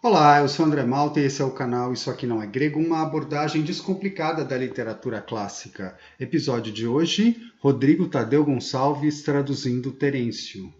Olá, eu sou André Malta e esse é o canal Isso Aqui Não É Grego, uma abordagem descomplicada da literatura clássica. Episódio de hoje, Rodrigo Tadeu Gonçalves traduzindo Terêncio.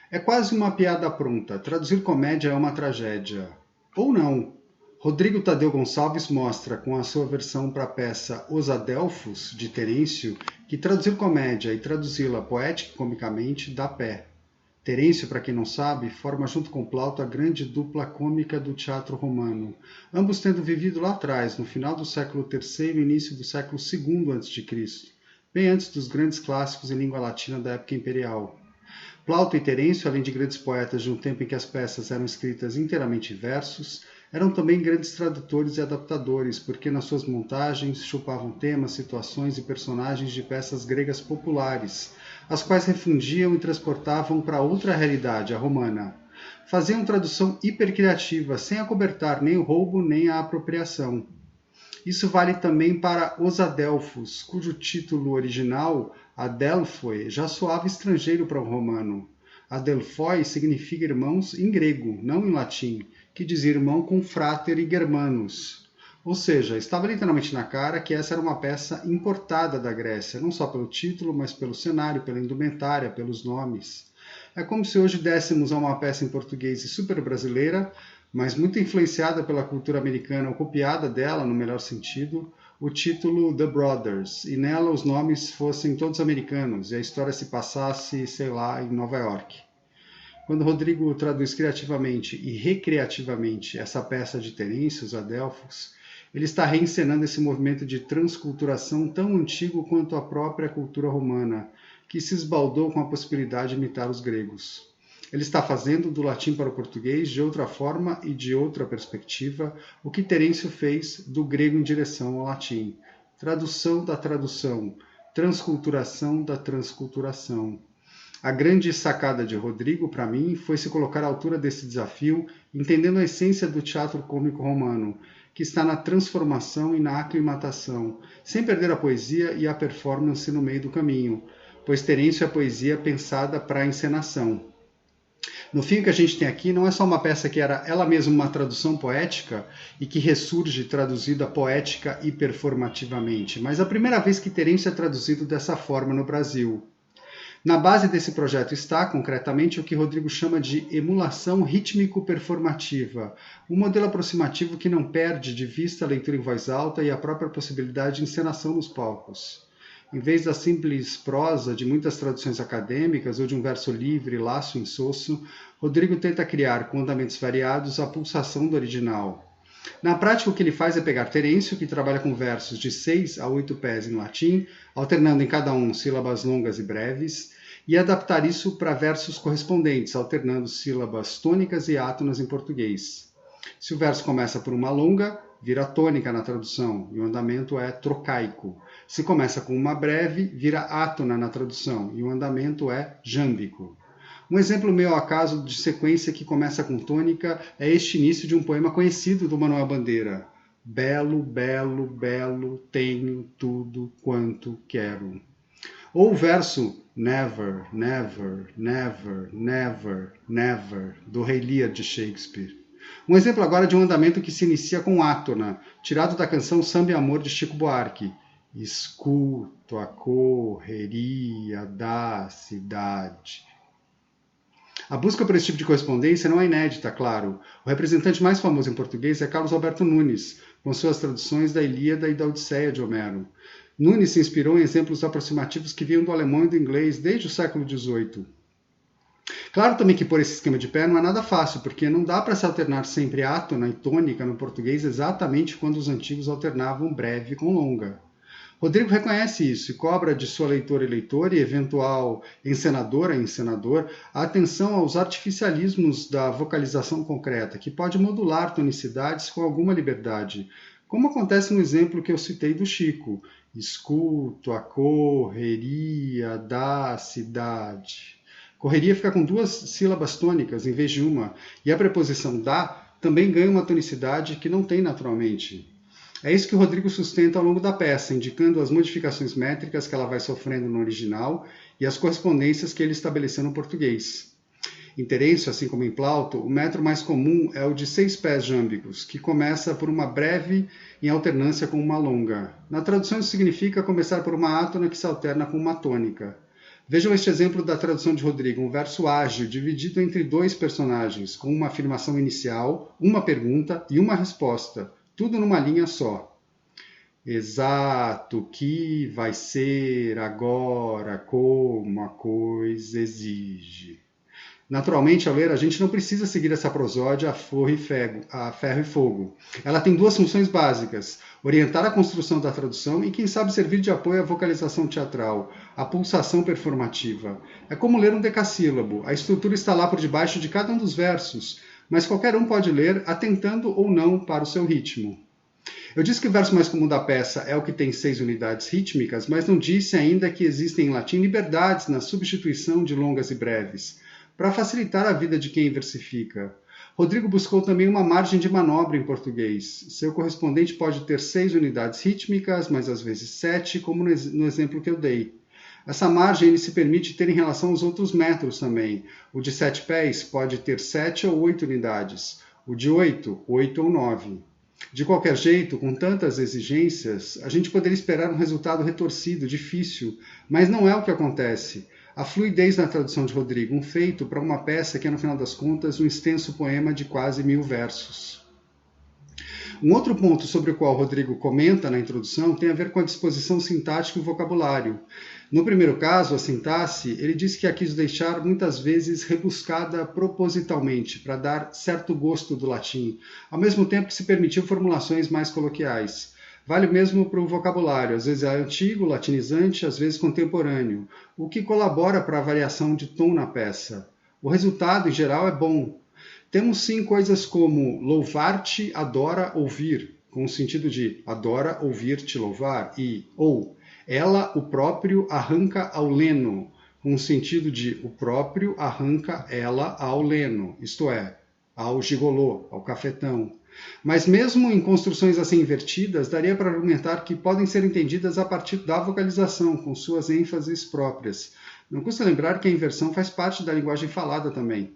É quase uma piada pronta, traduzir comédia é uma tragédia. Ou não. Rodrigo Tadeu Gonçalves mostra, com a sua versão para a peça Os Adelfos, de Terêncio, que traduzir comédia e traduzi-la poética e comicamente dá pé. Terêncio, para quem não sabe, forma junto com Plauto a grande dupla cômica do teatro romano, ambos tendo vivido lá atrás, no final do século III e início do século II a.C., bem antes dos grandes clássicos em língua latina da época imperial. Plauto e Terêncio, além de grandes poetas de um tempo em que as peças eram escritas inteiramente em versos, eram também grandes tradutores e adaptadores, porque nas suas montagens chupavam temas, situações e personagens de peças gregas populares, as quais refundiam e transportavam para outra realidade, a romana. Faziam tradução hipercriativa, sem acobertar nem o roubo nem a apropriação. Isso vale também para Os Adelfos, cujo título original, Adelphoi, já soava estrangeiro para o romano. Adelphoi significa irmãos em grego, não em latim, que dizia irmão com frater e germanus. Ou seja, estava literalmente na cara que essa era uma peça importada da Grécia, não só pelo título, mas pelo cenário, pela indumentária, pelos nomes. É como se hoje dessemos a uma peça em português e super brasileira, mas muito influenciada pela cultura americana ou copiada dela, no melhor sentido, o título The Brothers, e nela os nomes fossem todos americanos e a história se passasse, sei lá, em Nova York. Quando Rodrigo traduz criativamente e recreativamente essa peça de Terêncio, Os Adelfos, ele está reencenando esse movimento de transculturação tão antigo quanto a própria cultura romana, que se esbaldou com a possibilidade de imitar os gregos. Ele está fazendo do latim para o português de outra forma e de outra perspectiva o que Terêncio fez do grego em direção ao latim. Tradução da tradução, transculturação da transculturação. A grande sacada de Rodrigo, para mim, foi se colocar à altura desse desafio, entendendo a essência do teatro cômico romano, que está na transformação e na aclimatação, sem perder a poesia e a performance no meio do caminho, pois Terêncio é a poesia pensada para a encenação. No fim, o que a gente tem aqui não é só uma peça que era ela mesma uma tradução poética e que ressurge traduzida poética e performativamente, mas a primeira vez que Terêncio é traduzido dessa forma no Brasil. Na base desse projeto está, concretamente, o que Rodrigo chama de emulação rítmico-performativa, um modelo aproximativo que não perde de vista a leitura em voz alta e a própria possibilidade de encenação nos palcos. Em vez da simples prosa de muitas traduções acadêmicas ou de um verso livre, laço insosso, Rodrigo tenta criar, com andamentos variados, a pulsação do original. Na prática, o que ele faz é pegar Terêncio, que trabalha com versos de 6 a 8 pés em latim, alternando em cada um sílabas longas e breves, e adaptar isso para versos correspondentes, alternando sílabas tônicas e átonas em português. Se o verso começa por uma longa, vira tônica na tradução, e o andamento é trocaico. Se começa com uma breve, vira átona na tradução, e o andamento é jâmbico. Um exemplo meio ao acaso de sequência que começa com tônica é este início de um poema conhecido do Manuel Bandeira. Belo, belo, belo, tenho tudo quanto quero. Ou o verso Never, never, never, never, never, do Rei Lear de Shakespeare. Um exemplo agora de um andamento que se inicia com átona, tirado da canção Samba e Amor de Chico Buarque. Escuto a correria da cidade. A busca por esse tipo de correspondência não é inédita, claro. O representante mais famoso em português é Carlos Alberto Nunes, com suas traduções da Ilíada e da Odisseia de Homero. Nunes se inspirou em exemplos aproximativos que vinham do alemão e do inglês desde o século XVIII. Claro também que pôr esse esquema de pé não é nada fácil, porque não dá para se alternar sempre átona e tônica no português exatamente quando os antigos alternavam breve com longa. Rodrigo reconhece isso e cobra de sua leitora e leitor e eventual encenadora e encenador a atenção aos artificialismos da vocalização concreta, que pode modular tonicidades com alguma liberdade, como acontece no exemplo que eu citei do Chico. Escuto a correria da cidade. Correria fica com 2 sílabas tônicas em vez de uma, e a preposição da também ganha uma tonicidade que não tem naturalmente. É isso que o Rodrigo sustenta ao longo da peça, indicando as modificações métricas que ela vai sofrendo no original e as correspondências que ele estabeleceu no português. Em Terêncio, assim como em Plauto, o metro mais comum é o de 6 pés jâmbicos, que começa por uma breve em alternância com uma longa. Na tradução isso significa começar por uma átona que se alterna com uma tônica. Vejam este exemplo da tradução de Rodrigo, um verso ágil, dividido entre 2 personagens, com uma afirmação inicial, uma pergunta e uma resposta, tudo numa linha só. Exato, que vai ser agora, como a coisa exige. Naturalmente, ao ler, a gente não precisa seguir essa prosódia a ferro e fogo. Ela tem 2 funções básicas: orientar a construção da tradução e, quem sabe, servir de apoio à vocalização teatral, à pulsação performativa. É como ler um decassílabo. A estrutura está lá por debaixo de cada um dos versos, mas qualquer um pode ler, atentando ou não para o seu ritmo. Eu disse que o verso mais comum da peça é o que tem 6 unidades rítmicas, mas não disse ainda que existem em latim liberdades na substituição de longas e breves, para facilitar a vida de quem versifica. Rodrigo buscou também uma margem de manobra em português. Seu correspondente pode ter 6 unidades rítmicas, mas às vezes 7, como no exemplo que eu dei. Essa margem ele se permite ter em relação aos outros metros também. O de 7 pés pode ter 7 ou 8 unidades. O de 8, 8 ou 9. De qualquer jeito, com tantas exigências, a gente poderia esperar um resultado retorcido, difícil, mas não é o que acontece. A fluidez na tradução de Rodrigo, um feito para uma peça que é, no final das contas, um extenso poema de quase 1000 versos. Um outro ponto sobre o qual Rodrigo comenta na introdução tem a ver com a disposição sintática e o vocabulário. No primeiro caso, a sintaxe, ele diz que a quis deixar muitas vezes rebuscada propositalmente, para dar certo gosto do latim, ao mesmo tempo que se permitiu formulações mais coloquiais. Vale o mesmo para o vocabulário, às vezes é antigo, latinizante, às vezes contemporâneo, o que colabora para a variação de tom na peça. O resultado, em geral, é bom. Temos sim coisas como louvar-te, adora ouvir, com o sentido de adora ouvir-te louvar, ou ela, o próprio, arranca ao leno, com o sentido de o próprio arranca ela ao leno, isto é, ao gigolô, ao cafetão. Mas mesmo em construções assim invertidas, daria para argumentar que podem ser entendidas a partir da vocalização, com suas ênfases próprias. Não custa lembrar que a inversão faz parte da linguagem falada também.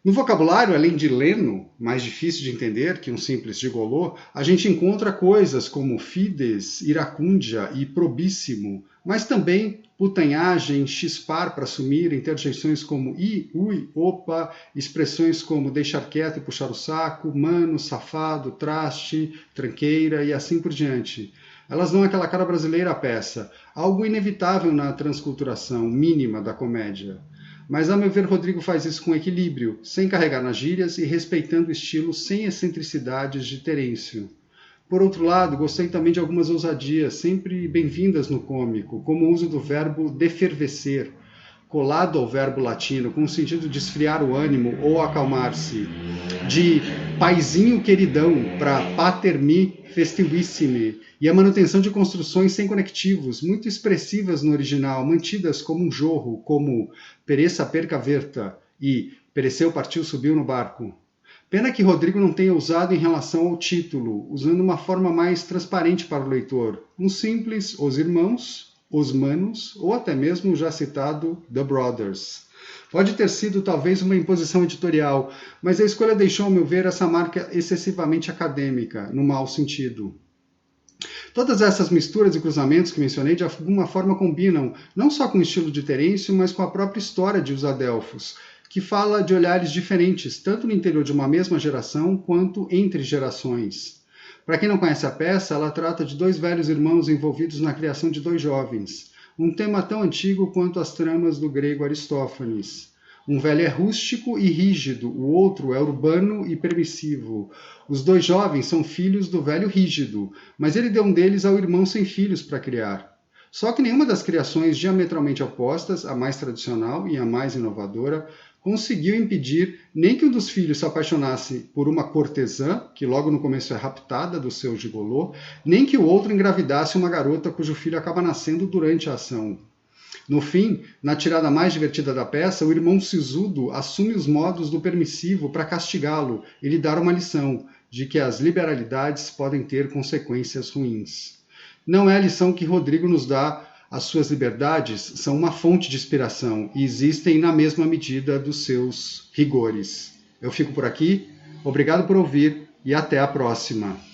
No vocabulário, além de leno, mais difícil de entender que um simples gigolô, a gente encontra coisas como fides, iracundia e probíssimo, mas também putanhagem, chispar para sumir, interjeições como i, ui, opa, expressões como deixar quieto e puxar o saco, mano, safado, traste, tranqueira e assim por diante. Elas dão aquela cara brasileira à peça, algo inevitável na transculturação mínima da comédia. Mas, a meu ver, Rodrigo faz isso com equilíbrio, sem carregar nas gírias e respeitando o estilo sem excentricidades de Terêncio. Por outro lado, gostei também de algumas ousadias, sempre bem-vindas no cômico, como o uso do verbo defervescer, colado ao verbo latino, com o sentido de esfriar o ânimo ou acalmar-se, de paizinho queridão para pater mi festivissime, e a manutenção de construções sem conectivos, muito expressivas no original, mantidas como um jorro, como pereça perca verta e pereceu, partiu, subiu no barco. Pena que Rodrigo não tenha usado em relação ao título, usando uma forma mais transparente para o leitor, um simples os irmãos, os manos, ou até mesmo o já citado The Brothers. Pode ter sido talvez uma imposição editorial, mas a escolha deixou, ao meu ver, essa marca excessivamente acadêmica, no mau sentido. Todas essas misturas e cruzamentos que mencionei de alguma forma combinam, não só com o estilo de Terêncio, mas com a própria história de Os Adelfos, que fala de olhares diferentes, tanto no interior de uma mesma geração, quanto entre gerações. Para quem não conhece a peça, ela trata de 2 velhos irmãos envolvidos na criação de 2 jovens, um tema tão antigo quanto as tramas do grego Aristófanes. Um velho é rústico e rígido, o outro é urbano e permissivo. Os 2 jovens são filhos do velho rígido, mas ele deu um deles ao irmão sem filhos para criar. Só que nenhuma das criações diametralmente opostas, a mais tradicional e a mais inovadora, conseguiu impedir nem que um dos filhos se apaixonasse por uma cortesã, que logo no começo é raptada do seu gigolô, nem que o outro engravidasse uma garota cujo filho acaba nascendo durante a ação. No fim, na tirada mais divertida da peça, o irmão sisudo assume os modos do permissivo para castigá-lo e lhe dar uma lição de que as liberalidades podem ter consequências ruins. Não é a lição que Rodrigo nos dá as suas liberdades são uma fonte de inspiração e existem na mesma medida dos seus rigores. Eu fico por aqui, obrigado por ouvir e até a próxima.